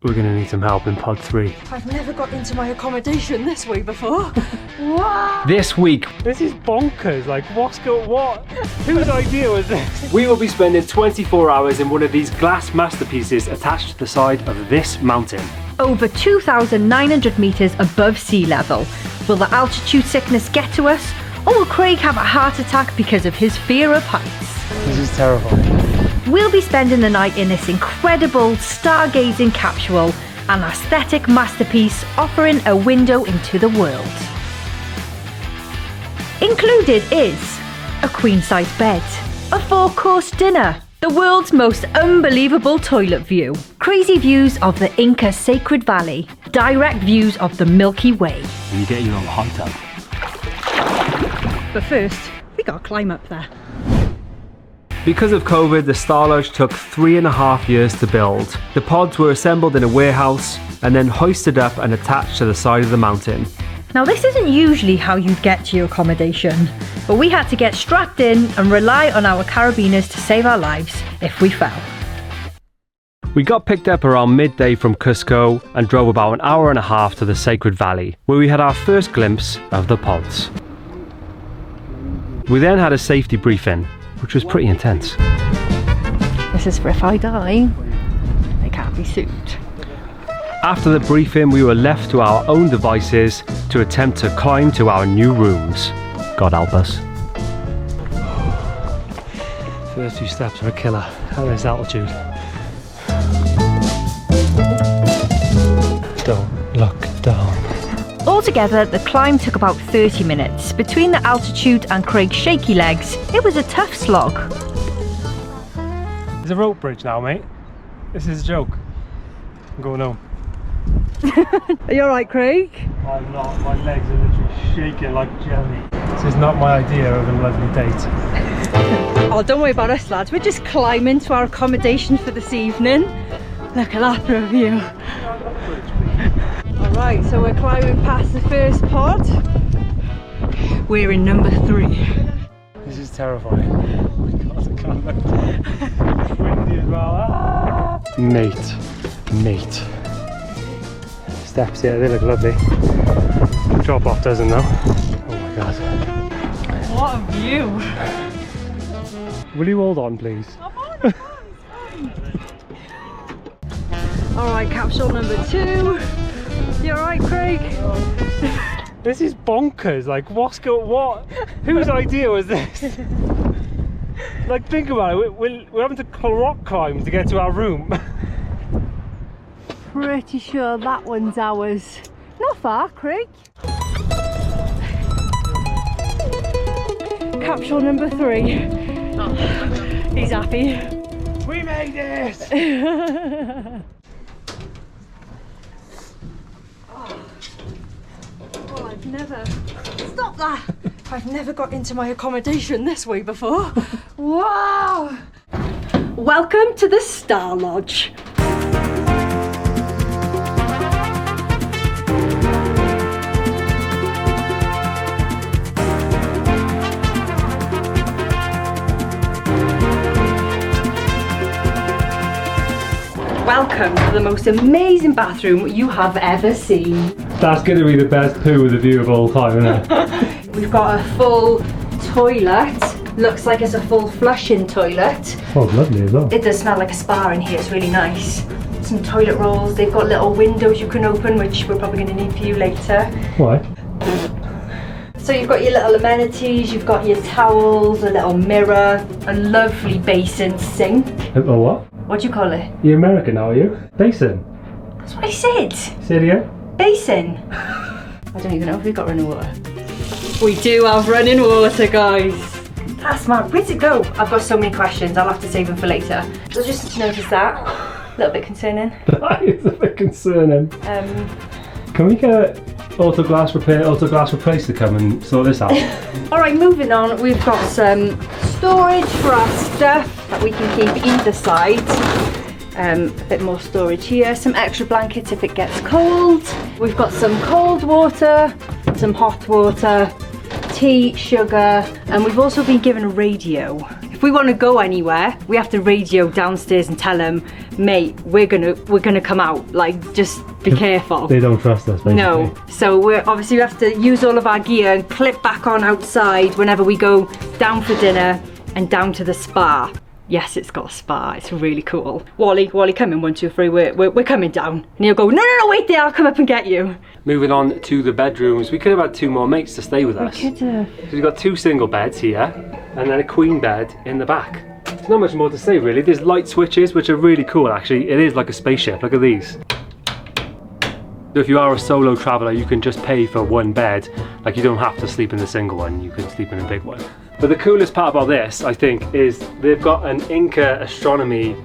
We're gonna need some help in pod 3. I've never got into my accommodation this way before. Wow. This week. This is bonkers, like what? Whose idea was this? We will be spending 24 hours in one of these glass masterpieces attached to the side of this mountain. Over 2,900 metres above sea level. Will the altitude sickness get to us? Or will Craig have a heart attack because of his fear of heights? This is terrifying. We'll be spending the night in this incredible stargazing capsule, an aesthetic masterpiece offering a window into the world. Included is a queen-size bed, a 4-course dinner, the world's most unbelievable toilet view, crazy views of the Inca Sacred Valley, direct views of the Milky Way. And you get your own hot tub. But first, we gotta climb up there. Because of COVID, the Starlodge took 3.5 years to build. The pods were assembled in a warehouse and then hoisted up and attached to the side of the mountain. Now this isn't usually how you'd get to your accommodation, but we had to get strapped in and rely on our carabiners to save our lives if we fell. We got picked up around midday from Cusco and drove about an hour and a half to the Sacred Valley, where we had our first glimpse of the pods. We then had a safety briefing, which was pretty intense. This is for if I die, they can't be sued. After the briefing, we were left to our own devices to attempt to climb to our new rooms. God help us. First few steps are a killer at this altitude. Don't look down. Altogether, the climb took about 30 minutes. Between the altitude and Craig's shaky legs, it was a tough slog. There's a rope bridge now, mate. This is a joke. I'm going home. Are you alright, Craig? I'm not. My legs are literally shaking like jelly. This is not my idea of a lovely date. Oh, don't worry about us, lads. We're just climbing to our accommodation for this evening. Look at that for a view. Alright, so we're climbing past the first pod. We're in number 3. This is terrifying. Oh my god, I can't look. It's windy as well. Ah! Mate. Steps here, they look lovely. Drop off doesn't though. Oh my god. What a view. Will you hold on please? I'm on, it's fine. Alright, capsule number 2. You alright, Craig? This is bonkers, like what? Whose idea was this? Like think about it, we're having to rock climb to get to our room. Pretty sure that one's ours. Not far, Craig. Capsule number 3. He's happy. We made it! Oh, I've never... Stop that! I've never got into my accommodation this way before. Wow! Welcome to the Starlodge. Welcome to the most amazing bathroom you have ever seen. That's going to be the best poo with a view of all time, isn't it? We've got a full toilet. Looks like it's a full flushing toilet. Oh, lovely as well. It does smell like a spa in here, it's really nice. Some toilet rolls, they've got little windows you can open, which we're probably going to need for you later. Why? So you've got your little amenities, you've got your towels, a little mirror, a lovely basin sink. A what? What do you call it? You're American, are you? Basin. That's what I said. Say it again. Basin. I don't even know if we've got running water. We do have running water, guys. That's mad. Where'd it go? I've got so many questions. I'll have to save them for later. So just noticed that. A little bit concerning. That is a bit concerning. Can we get auto glass replace to come and sort this out? Alright, moving on. We've got some storage for our stuff that we can keep either side. A bit more storage here, some extra blankets if it gets cold. We've got some cold water, some hot water, tea, sugar, and we've also been given a radio If we want to go anywhere, we have to radio downstairs and tell them, mate, we're gonna come out. Like, just be careful. They don't trust us, basically. No. So we have to use all of our gear and clip back on outside whenever we go down for dinner and down to the spa. Yes, it's got a spa. It's really cool. Wally, come in, 1, 2, 3. We're coming down. And he'll go, no, wait there. I'll come up and get you. Moving on to the bedrooms. We could have had 2 more mates to stay with us. We could have. So we've got 2 single beds here, and then a queen bed in the back. There's not much more to say, really. There's light switches, which are really cool, actually. It is like a spaceship. Look at these. So if you are a solo traveller, you can just pay for 1 bed. Like, you don't have to sleep in the single one. You can sleep in a big one. But the coolest part about this, I think, is they've got an Inca astronomy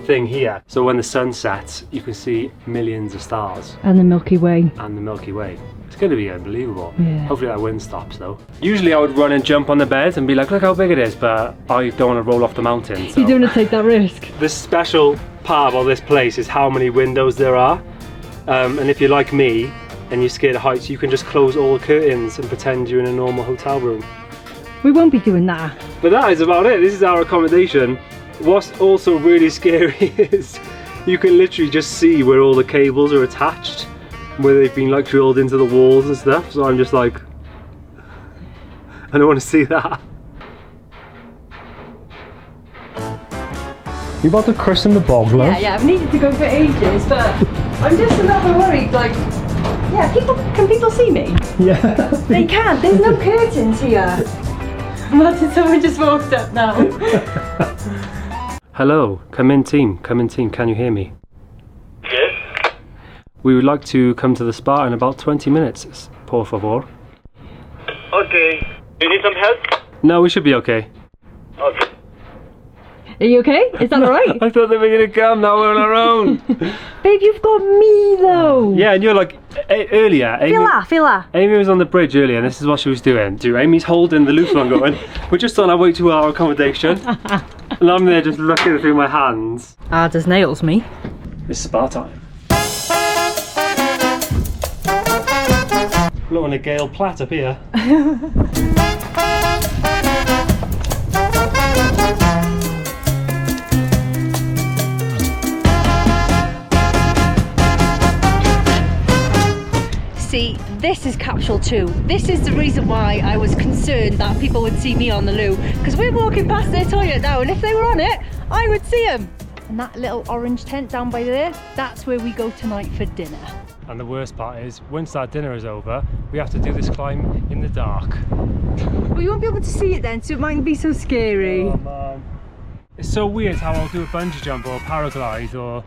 thing here. So when the sun sets, you can see millions of stars. And the Milky Way. And the Milky Way. It's going to be unbelievable. Yeah. Hopefully that wind stops, though. Usually I would run and jump on the bed and be like, look how big it is, but I don't want to roll off the mountain. So. You don't want to take that risk. The special part about this place is how many windows there are. And if you're like me and you're scared of heights, you can just close all the curtains and pretend you're in a normal hotel room. We won't be doing that. But that is about it. This is our accommodation. What's also really scary is you can literally just see where all the cables are attached, where they've been like drilled into the walls and stuff. So I'm just like, I don't want to see that. You about to christen the bog, love? Yeah, I've needed to go for ages, but I'm just a little bit worried. Like, yeah, can people see me? Yeah. They can't. There's no curtains here. Martin, someone just walked up now. Hello, come in team, can you hear me? Yes. We would like to come to the spa in about 20 minutes, por favor. Okay. You need some help? No, we should be okay. Okay. Are you okay? Is that alright? I thought they were going to come, now we're on our own. Babe, you've got me though. Yeah, and you're like, earlier, Feel that. Amy was on the bridge earlier and this is what she was doing. Amy's holding the loop on going, we're just on our way to our accommodation. And I'm there just looking through my hands. Hard as nails, me. It's spa time. Blowing a gale plat up here. See, this is capsule 2. This is the reason why I was concerned that people would see me on the loo, because we're walking past their toilet now, and if they were on it, I would see them. And that little orange tent down by there, that's where we go tonight for dinner. And the worst part is, once our dinner is over, we have to do this climb in the dark. Well, you won't be able to see it then, so it mightn't be so scary. Oh man. It's so weird how I'll do a bungee jump or a paraglide or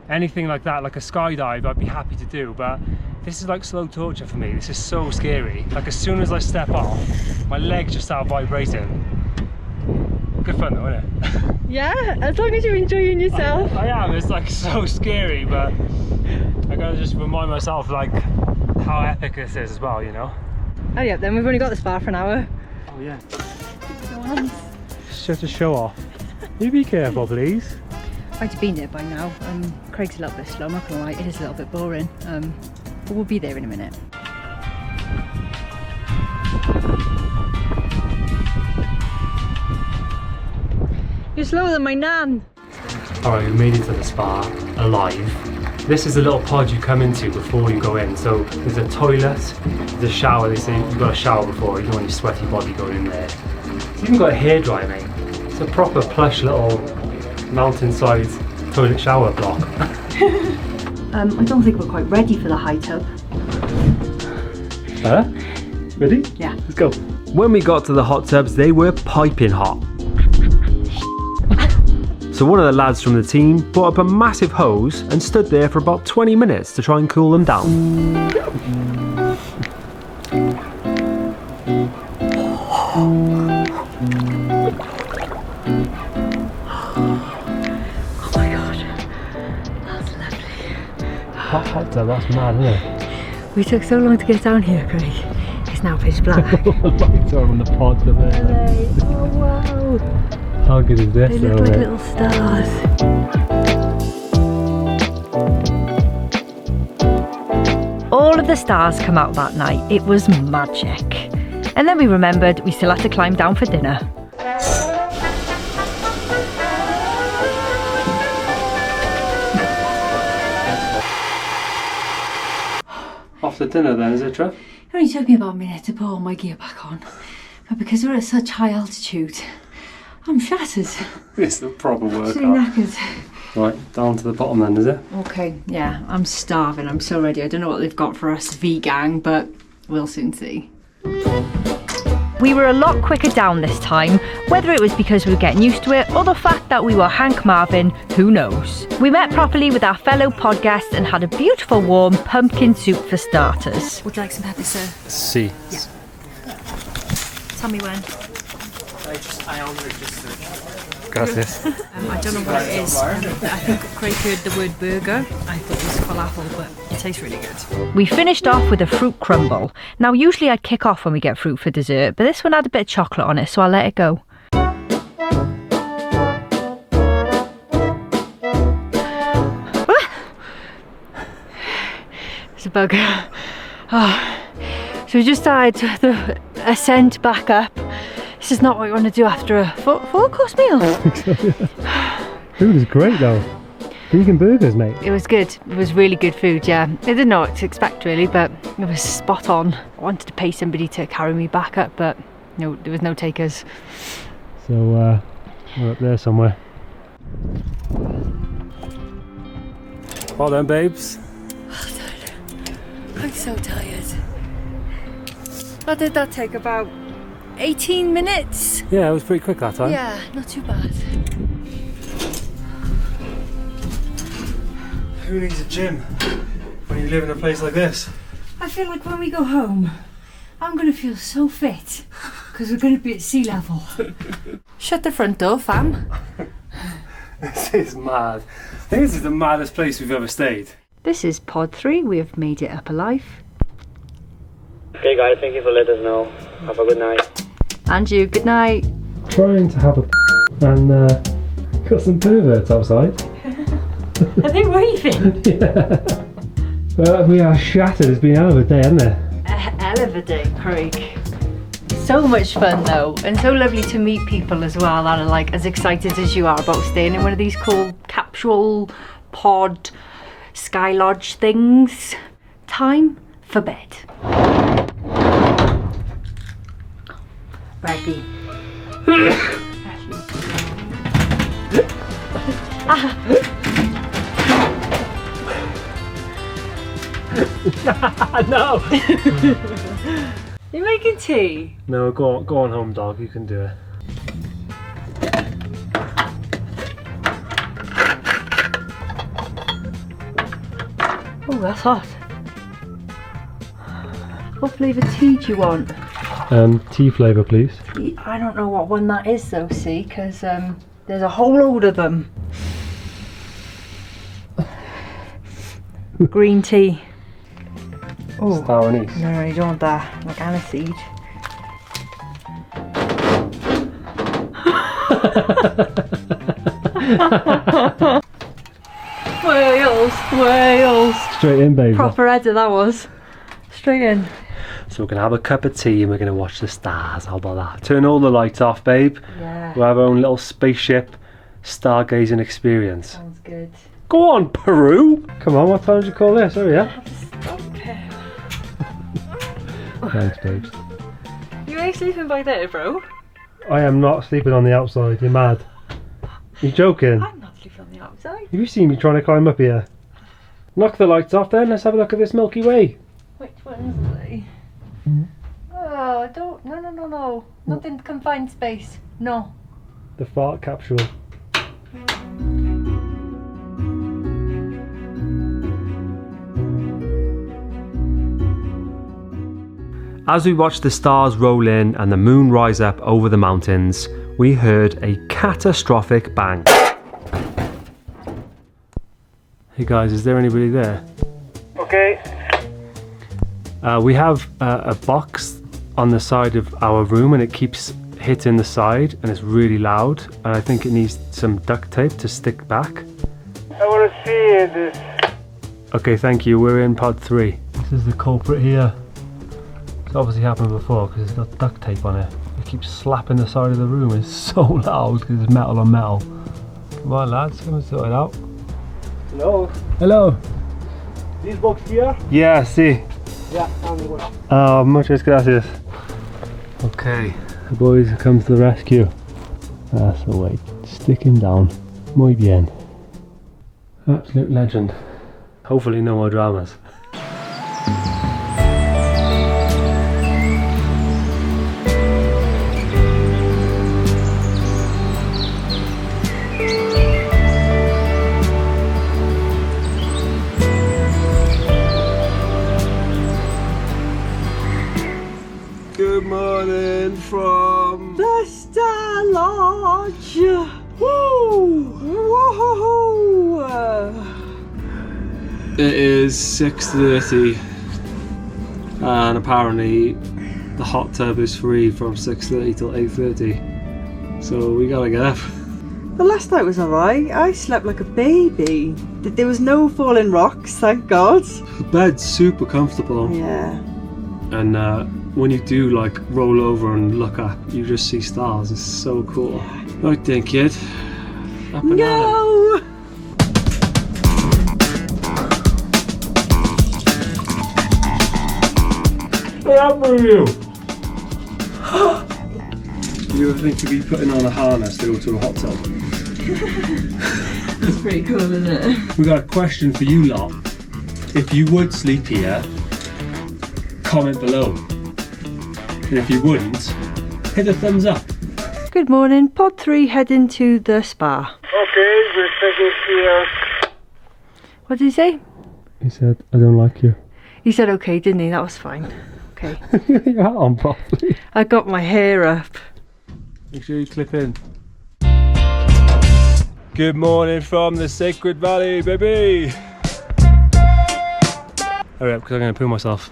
anything like that, like a skydive, I'd be happy to do, but this is like slow torture for me. This is so scary. Like, as soon as I step off, my legs just start vibrating. Good fun though, isn't it? Yeah, as long as you're enjoying yourself. I am. It's like so scary, but I gotta just remind myself like how epic this is as well, you know? Oh yeah, then we've only got the spa for an hour. Oh yeah. It's just a show off. You be careful, please. I'd have been there by now. Craig's a little bit slow, I'm not gonna lie, it is a little bit boring. But we'll be there in a minute. You're slower than my nan. Alright, we made it to the spa, alive. This is the little pod you come into before you go in. So there's a toilet, there's a shower. They say you've got a shower before, you don't want your sweaty body going in there. It's even got a hairdryer, mate. It's a proper plush little mountainside toilet shower block. I don't think we're quite ready for the high tub. Ready? Yeah. Let's go. When we got to the hot tubs, they were piping hot. So one of the lads from the team brought up a massive hose and stood there for about 20 minutes to try and cool them down. Oh my god, that's lovely. Hot tub, that's mad, isn't it? We took so long to get down here, Craig. It's now pitch black. The lights are on the pod up there. Oh wow. How good is this? They look like little stars. All of the stars come out that night. It was magic. And then we remembered we still had to climb down for dinner. Off to dinner then, is it, Trev? It only took me about a minute to put all my gear back on. But because we're at such high altitude, I'm shattered. It's a proper workout. Knackered. Right, down to the bottom then, is it? Okay, yeah, I'm starving. I'm so ready. I don't know what they've got for us V-gang, but we'll soon see. We were a lot quicker down this time. Whether it was because we were getting used to it or the fact that we were Hank Marvin, who knows. We met properly with our fellow pod guests and had a beautiful warm pumpkin soup for starters. Would you like some pepper, sir? See. Yeah. Tell me when. I only just Gracias. I don't know what it is. I think Craig heard the word burger. I thought it was falafel, but it tastes really good. We finished off with a fruit crumble. Now, usually I'd kick off when we get fruit for dessert, but this one had a bit of chocolate on it, so I'll let it go. There's a bug. Oh. So we just started the Ascent Back Up. This is not what you want to do after a four-course meal. Food is great though. Vegan burgers, mate. It was good. It was really good food, yeah. I didn't know what to expect really, but it was spot on. I wanted to pay somebody to carry me back up, but no, there was no takers. So we're up there somewhere. Well done, babes. Well done. I'm so tired. What did that take? About 18 minutes? Yeah, it was pretty quick that time. Yeah, not too bad. Who needs a gym when you live in a place like this? I feel like when we go home, I'm going to feel so fit because we're going to be at sea level. Shut the front door, fam. This is mad. I think this is the maddest place we've ever stayed. This is pod 3. We have made it up alive. Okay, guys, thank you for letting us know. Have a good night. And you, good night. Trying to have a and got some perverts outside. Are they waving? Yeah. Well, we are shattered. It's been a hell of a day, hasn't it? A hell of a day, Craig. So much fun though, and so lovely to meet people as well that are like as excited as you are about staying in one of these cool capsule pod sky lodge things. Time for bed. Ready. No! You're making tea? No, go on home, dog. You can do it. Oh, that's hot. What flavour tea do you want? Tea flavour, please. I don't know what one that is though, see, because there's a whole load of them. Green tea. Oh, Star anise. no, you don't want that. Like aniseed. Wales. Straight in, baby. Proper header that was. Straight in. So we're going to have a cup of tea and we're going to watch the stars. How about that? Turn all the lights off, babe. Yeah. We'll have our own little spaceship stargazing experience. Sounds good. Go on, Peru! Come on, what time did you call this? Oh, yeah? Thanks, babes. You ain't sleeping by there, bro. I am not sleeping on the outside. You're mad. You joking? I'm not sleeping on the outside. Have you seen me trying to climb up here? Knock the lights off then. Let's have a look at this Milky Way. Which one's they? Oh, don't. No. Not in confined space. No. The fart capsule. As we watched the stars roll in and the moon rise up over the mountains, we heard a catastrophic bang. Hey guys, is there anybody there? Okay. We have a box on the side of our room and it keeps hitting the side and it's really loud and I think it needs some duct tape to stick back. I want to see this. Okay, thank you. We're in pod 3. This is the culprit here. It's obviously happened before because it's got duct tape on it. It keeps slapping the side of the room. It's so loud because it's metal on metal. Come on lads, come and sort it out. Hello. Hello. This box here? Yeah, see. Oh, muchas gracias. Okay, the boys have come to the rescue. That's the way. Stick him down. Muy bien. Absolute legend. Hopefully no more dramas. Good morning from The Starlodge. Woo! Whoa! It is 6:30 and apparently the hot tub is free from 6:30 till 8:30, so we gotta get up. The last night was alright. I slept like a baby. There was no falling rocks, thank God. The bed's super comfortable. Yeah. And when you do like roll over and look up, you just see stars. It's so cool. Right then, kid. Up and No! What happened to you? You ever think to be putting on a harness to go to a hot tub? That's pretty cool, isn't it? We got a question for you lot. If you would sleep here, comment below. And if you wouldn't, hit a thumbs up. Good morning, pod 3 heading to the spa. Okay, we're taking here. What did he say? He said, I don't like you. He said okay, didn't he? That was fine. Okay. Your hat on properly. I got my hair up. Make sure you clip in. Good morning from the Sacred Valley, baby! Hurry up, because I'm going to poo myself.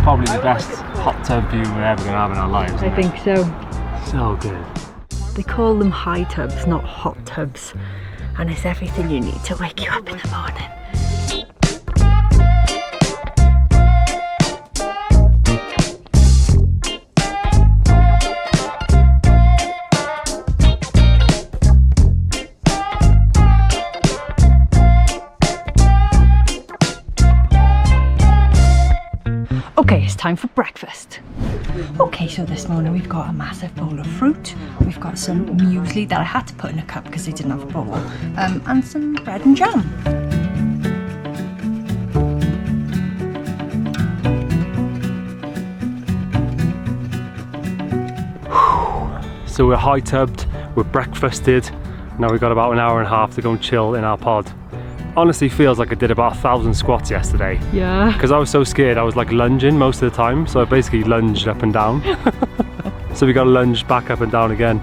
Probably the best hot tub view we're ever going to have in our lives. I think so. So good. They call them high tubs, not hot tubs. And it's everything you need to wake you up in the morning. Okay, it's time for breakfast. Okay, so this morning we've got a massive bowl of fruit. We've got some muesli that I had to put in a cup because they didn't have a bowl. And some bread and jam. So we're high tubbed, we're breakfasted. Now we've got about an hour and a half to go and chill in our pod. Honestly feels like I did about 1,000 squats yesterday. Yeah. Because I was so scared, I was like lunging most of the time. So I basically lunged up and down. So we got to lunge back up and down again.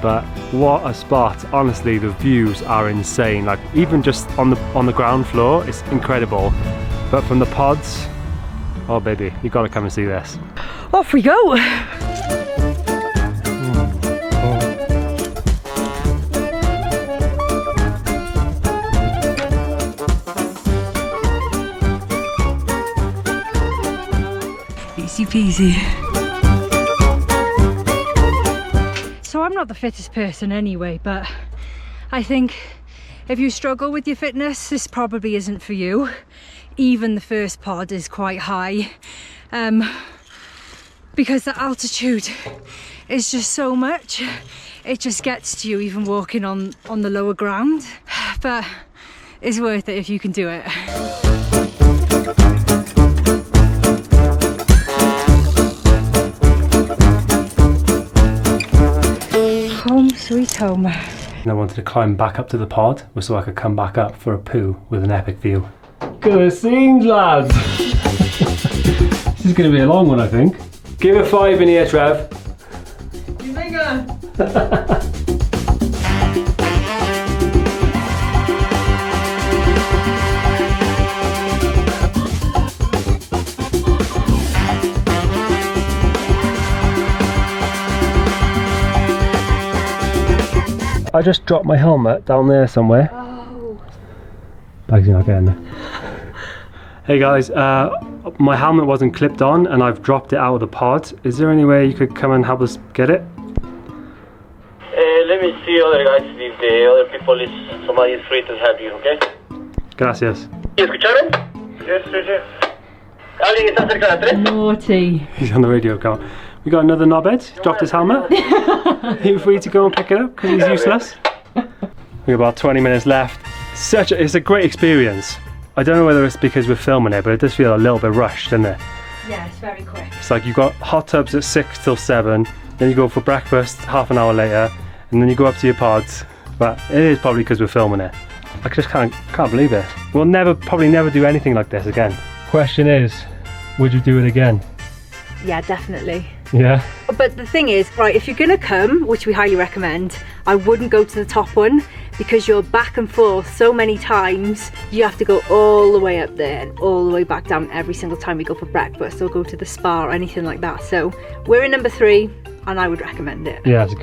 But what a spot. Honestly, the views are insane. Like even just on the ground floor, it's incredible. But from the pods, oh baby, you got to come and see this. Off we go. Easy peasy. So I'm not the fittest person anyway, but I think if you struggle with your fitness, this probably isn't for you. Even the first pod is quite high, because the altitude is just so much. It just gets to you even walking on the lower ground, but it's worth it if you can do it. Home sweet home. And I wanted to climb back up to the pod so I could come back up for a poo with an epic view. Good scenes, lads! This is going to be a long one, I think. Give a 5 in here, Trev. You bigger. I just dropped my helmet down there somewhere. Oh. Bag's not getting there. Hey guys, my helmet wasn't clipped on and I've dropped it out of the pod. Is there any way you could come and help us get it? Let me see other guys if the other people somebody is free to help you, okay? Gracias. ¿Y escucharon? Yes, yes, yes. ¿Alguien está cerca de la 3? Naughty. He's on the radio account. We got another knobhead. He's dropped his helmet. Are you free to go and pick it up because he's useless? We've about 20 minutes left. It's a great experience. I don't know whether it's because we're filming it, but it does feel a little bit rushed, doesn't it? Yeah, it's very quick. It's like you've got hot tubs at 6 till 7, then you go for breakfast half an hour later, and then you go up to your pods. But it is probably because we're filming it. I just can't believe it. We'll probably never do anything like this again. Question is, would you do it again? Yeah, definitely. Yeah. But the thing is, right, if you're gonna come, which we highly recommend, I wouldn't go to the top one because you're back and forth so many times. You have to go all the way up there and all the way back down every single time we go for breakfast or go to the spa or anything like that. So we're in number 3 and I would recommend it. Yeah, it's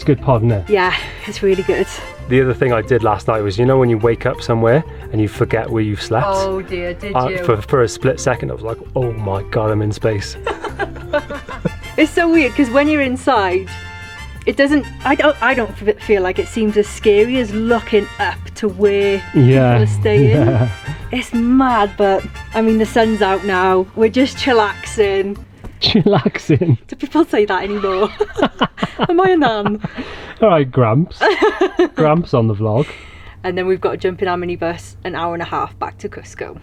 a good pod, isn't it? Yeah, it's really good. The other thing I did last night was, you know when you wake up somewhere and you forget where you've slept? Oh dear, did you? For a split second I was like, oh my god, I'm in space. It's so weird because when you're inside, it doesn't, I don't feel like it seems as scary as looking up to where people are staying. Yeah. It's mad, but I mean the sun's out now, we're just chillaxing. Chillaxing? Do people say that anymore? Am I a nan? Alright, Gramps. Gramps on the vlog. And then we've got to jump in our minibus an hour and a half back to Cusco.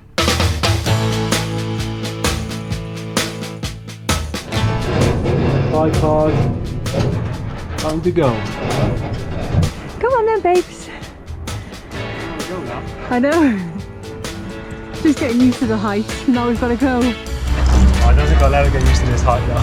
Tripod. Time to go. Come on then, babes. Go now. I know. Just getting used to the height. Now we've got to go. I don't think I'll ever get used to this height though.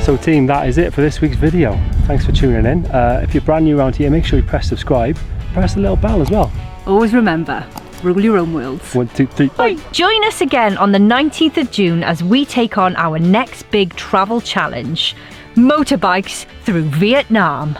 So team, that is it for this week's video. Thanks for tuning in. If you're brand new around here, make sure you press subscribe. Press the little bell as well. Always remember, rule your own worlds. 1, 2, 3, bye. Join us again on the 19th of June as we take on our next big travel challenge, motorbikes through Vietnam.